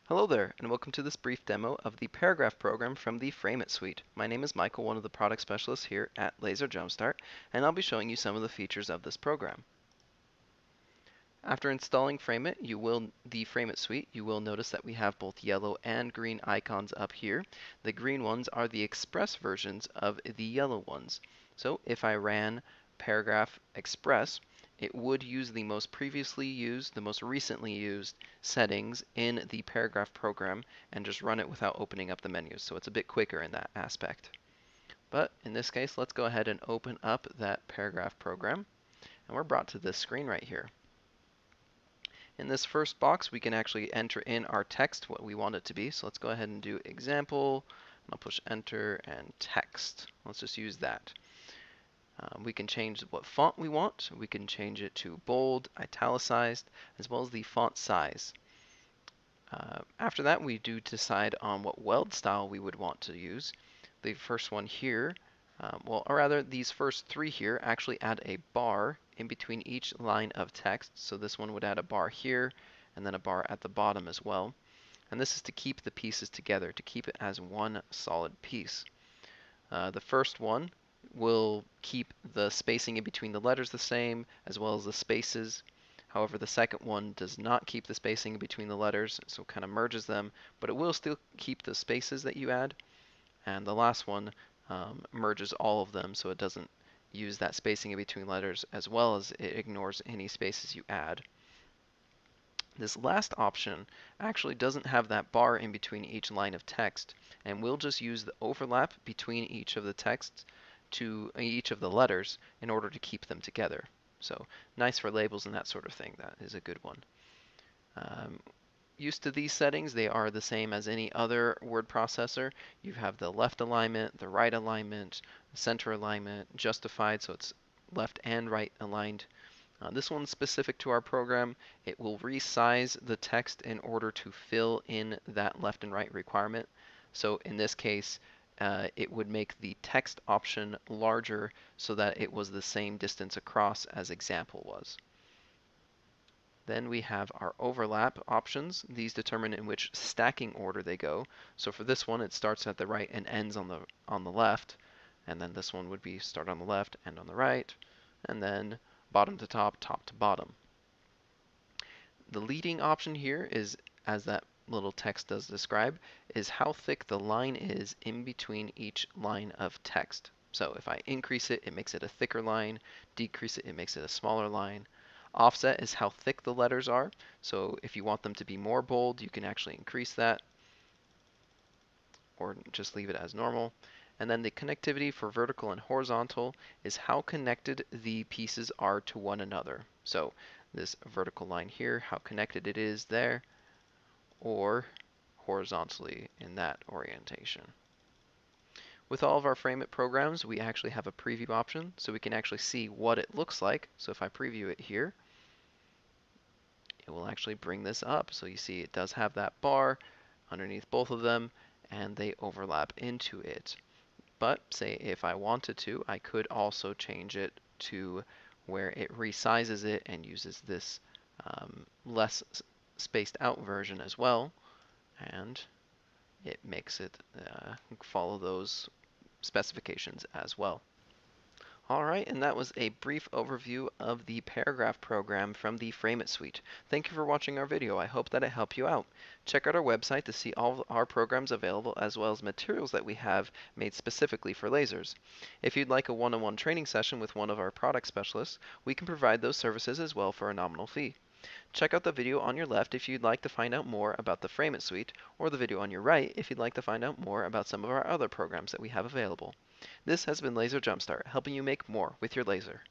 Hello there, and welcome to this brief demo of the paragraph program from the FrameIt Suite. My name is Michael, one of the product specialists here at LaserJumpStart, and I'll be showing you some of the features of this program. After installing the FrameIt Suite, you will notice that we have both yellow and green icons up here. The green ones are the express versions of the yellow ones. So if I ran paragraph express, it would use the most recently used settings in the paragraph program and just run it without opening up the menus. So it's a bit quicker in that aspect. But in this case, let's go ahead and open up that paragraph program. And we're brought to this screen right here. In this first box, we can actually enter in our text, what we want it to be. So let's go ahead and do example. I'll push enter and text. Let's just use that. We can change what font we want. We can change it to bold, italicized, as well as the font size. After that, we do decide on what weld style we would want to use. The first one here, these first three here actually add a bar in between each line of text. So this one would add a bar here and then a bar at the bottom as well. And this is to keep the pieces together, to keep it as one solid piece. The first one will keep the spacing in between the letters the same, as well as the spaces. However, the second one does not keep the spacing in between the letters, so it kind of merges them, but it will still keep the spaces that you add. And the last one merges all of them, so it doesn't use that spacing in between letters, as well as it ignores any spaces you add. This last option actually doesn't have that bar in between each line of text, and we'll just use the overlap between each of the texts to each of the letters in order to keep them together. So nice for labels and that sort of thing. That is a good one. Used to these settings, they are the same as any other word processor. You have the left alignment, the right alignment, center alignment, justified, so it's left and right aligned. This one's specific to our program. It will resize the text in order to fill in that left and right requirement. So in this case, it would make the text option larger so that it was the same distance across as example was. Then we have our overlap options. These determine in which stacking order they go. So for this one, it starts at the right and ends on the left. And then this one would be start on the left, end on the right, and then bottom to top, top to bottom. The leading option here is, as that little text does describe, is how thick the line is in between each line of text. So if I increase it, it makes it a thicker line. Decrease it, it makes it a smaller line. Offset is how thick the letters are. So if you want them to be more bold, you can actually increase that, or just leave it as normal. And then the connectivity for vertical and horizontal is how connected the pieces are to one another. So this vertical line here, how connected it is there, or horizontally in that orientation. With all of our FrameIt programs, we actually have a preview option, so we can actually see what it looks like. So if I preview it here, it will actually bring this up. So you see it does have that bar underneath both of them, and they overlap into it. But say if I wanted to, I could also change it to where it resizes it and uses this less spaced out version as well, and it makes it follow those specifications as well. Alright, and that was a brief overview of the paragraph program from the FrameIt Suite. Thank you for watching our video. I hope that it helped you out. Check out our website to see all of our programs available, as well as materials that we have made specifically for lasers. If you'd like a one-on-one training session with one of our product specialists, we can provide those services as well for a nominal fee. Check out the video on your left if you'd like to find out more about the FrameIt Suite, or the video on your right if you'd like to find out more about some of our other programs that we have available. This has been LaserJumpStart, helping you make more with your laser.